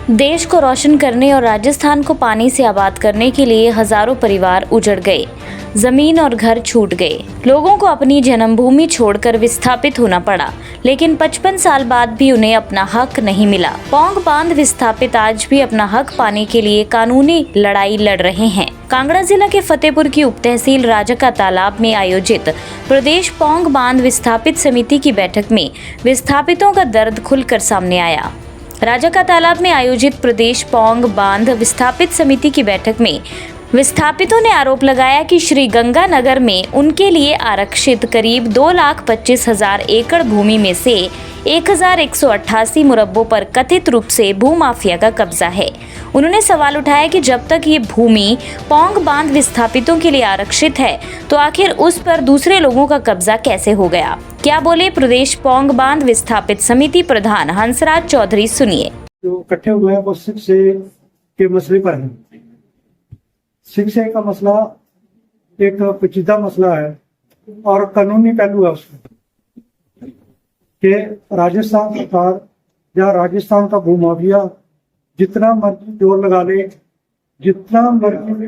देश को रोशन करने और राजस्थान को पानी से आबाद करने के लिए हजारों परिवार उजड़ गए, जमीन और घर छूट गए। लोगों को अपनी जन्मभूमि छोड़कर विस्थापित होना पड़ा, लेकिन 55 साल बाद भी उन्हें अपना हक नहीं मिला। पौंग बांध विस्थापित आज भी अपना हक पाने के लिए कानूनी लड़ाई लड़ रहे हैं। कांगड़ा जिला के फतेहपुर की उप तहसील राजका तालाब में आयोजित प्रदेश पौंग बांध विस्थापित समिति की बैठक में विस्थापितों का दर्द खुलकर सामने आया। राजका तालाब में आयोजित प्रदेश पौंग बांध विस्थापित समिति की बैठक में विस्थापितों ने आरोप लगाया कि श्री गंगानगर में उनके लिए आरक्षित करीब 2,25,000 एकड़ भूमि में से 1,188 मुरब्बों पर कथित रूप से भूमाफिया का कब्जा है। उन्होंने सवाल उठाया कि जब तक ये भूमि पौंग बांध विस्थापितों के लिए आरक्षित है, तो आखिर उस पर दूसरे लोगों का कब्जा कैसे हो गया। क्या बोले प्रदेश पौंग बांध विस्थापित समिति प्रधान हंसराज चौधरी, सुनिए। जो इकट्ठे हुए हैं वो शिक्षा के मसले पर है। शिक्षा का मसला एक पेचीदा मसला है और कानूनी पहलू है उसमें कि राजस्थान सरकार या राजस्थान का भूमाफिया जितना मर्जी जोर लगा ले, जितना मर्जी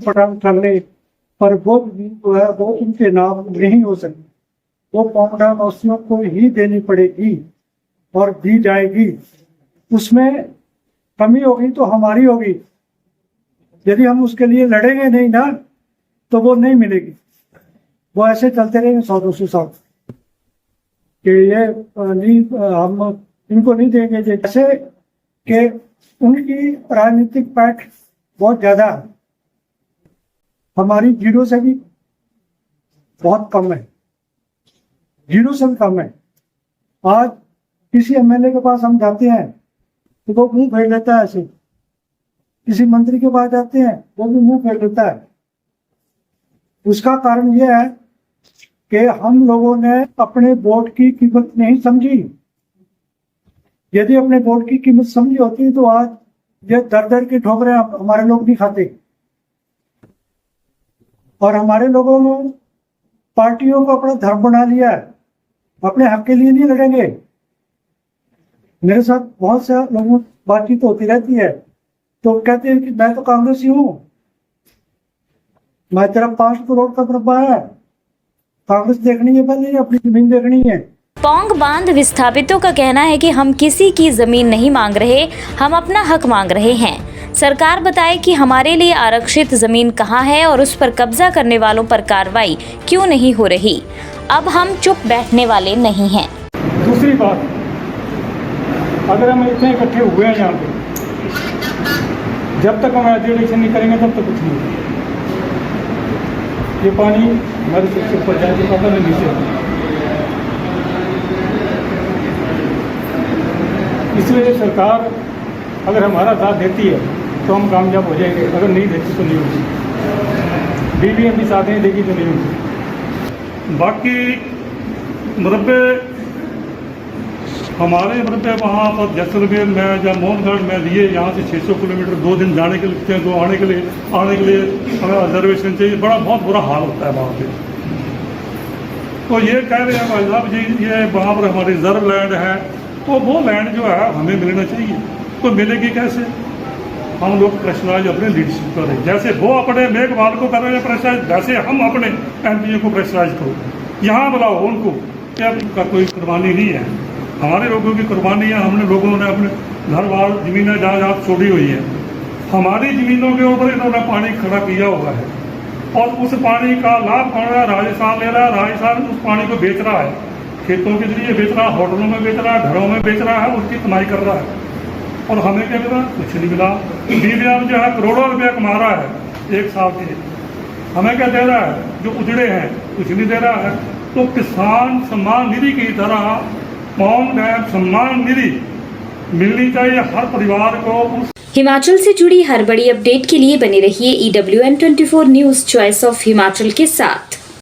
पटान कर ले, पर वो जो है वो उनके नाम नहीं हो सकती। वो पौंगडा वासियों को ही देनी पड़ेगी और दी जाएगी। उसमें कमी होगी तो हमारी होगी। यदि हम उसके लिए लड़ेंगे नहीं ना, तो वो नहीं मिलेगी। वो ऐसे चलते रहेंगे 100-200 साल कि ये नहीं, हम इनको नहीं देंगे। जैसे कि उनकी राजनीतिक पैठ बहुत ज्यादा है, हमारी जीरो से भी बहुत कम है, जीरो से भी कम है। आज किसी एमएलए के पास हम जाते हैं तो वो मुंह फेर लेता है ऐसे, किसी मंत्री के पास जाते हैं वो भी मुंह फेर लेता है। उसका कारण यह है कि हम लोगों ने अपने वोट की कीमत नहीं समझी। यदि अपने वोट की कीमत समझी होती तो आज ये दर दर की ठोकरें हमारे लोग नहीं खाते। और हमारे लोगों ने पार्टियों को अपना धर्म बना लिया है, अपने हक के लिए नहीं लड़ेंगे। मेरे साथ बहुत से लोगों बातचीत होती रहती है तो कहते हैं कि मैं तो कांग्रेसी हूँ, मैं तेरा 5 करोड़ का मुरब्बा है, कांग्रेस देखनी है, पहले अपनी जमीन देखनी है। पौंग बांध विस्थापितों का कहना है कि हम किसी की जमीन नहीं मांग रहे, हम अपना हक मांग रहे हैं। सरकार बताए कि हमारे लिए आरक्षित जमीन कहाँ है और उस पर कब्जा करने वालों पर कार्रवाई क्यों नहीं हो रही। अब हम चुप बैठने वाले नहीं हैं। दूसरी बात, अगर हम इतने इकट्ठे हुए हैं यहाँ पे, जब तक हम एजुकेशन नहीं करेंगे तब तक कुछ नहीं होगा। ये पानी हमारे सबसे ऊपर जाए तो पता नहीं नीचे। इसलिए सरकार अगर हमारा साथ देती है तो हम कामयाब हो जाएंगे, अगर नहीं देती तो नहीं होगी। बीवी भी साथ नहीं देगी तो नहीं होगी। बाकी मुरब्बे हमारे मुरब्बे वहाँ पर जैसलमेर में या मोहनगढ़ में लिए, यहाँ से 600 किलोमीटर 2 दिन जाने के लिए, 2 आने के लिए हमें रिजर्वेशन चाहिए। बहुत बुरा हाल होता है वहाँ पे। तो ये कह रहे हैं भाई साहब जी, ये वहाँ पर हमारी रिजर्व लैंड है, तो वो लैंड जो है हमें मिलना चाहिए। तो मिलेगी कैसे? हम लोग प्रेशराइज अपने लीडरशिप कर रहे हैं। जैसे वो अपने मेघवाल को कर रहे हैं प्रेशराइज, वैसे हम अपने एमपीओ को प्रेशराइज करो, यहाँ बुलाओ उनको। का कोई कुर्बानी नहीं है, हमारे लोगों की कुर्बानी है। हमने लोगों ने अपने घर बार जमीनें जायदाद छोड़ी हुई है। हमारी ज़मीनों के ऊपर इन्होंने पानी खड़ा किया हुआ है और उस पानी का लाभ कौन रहा है? राजस्थान ले रहा है। राजस्थान उस पानी को बेच रहा है, खेतों के लिए बेच रहा है, होटलों में बेच रहा है, घरों में बेच रहा है, उसकी कमाई कर रहा है। और हमें क्या मिला? कुछ नहीं मिला। डीवीएम जो है करोड़ों रुपया कमा रहा है एक साल के, हमें क्या दे रहा है? जो उजड़े हैं कुछ नहीं दे रहा है। तो किसान सम्मान निधि की तरह पौंग डैम सम्मान निधि मिलनी चाहिए हर परिवार को। हिमाचल से जुड़ी हर बड़ी अपडेट के लिए बने रहिए EWN24 news choice of Himachal के साथ।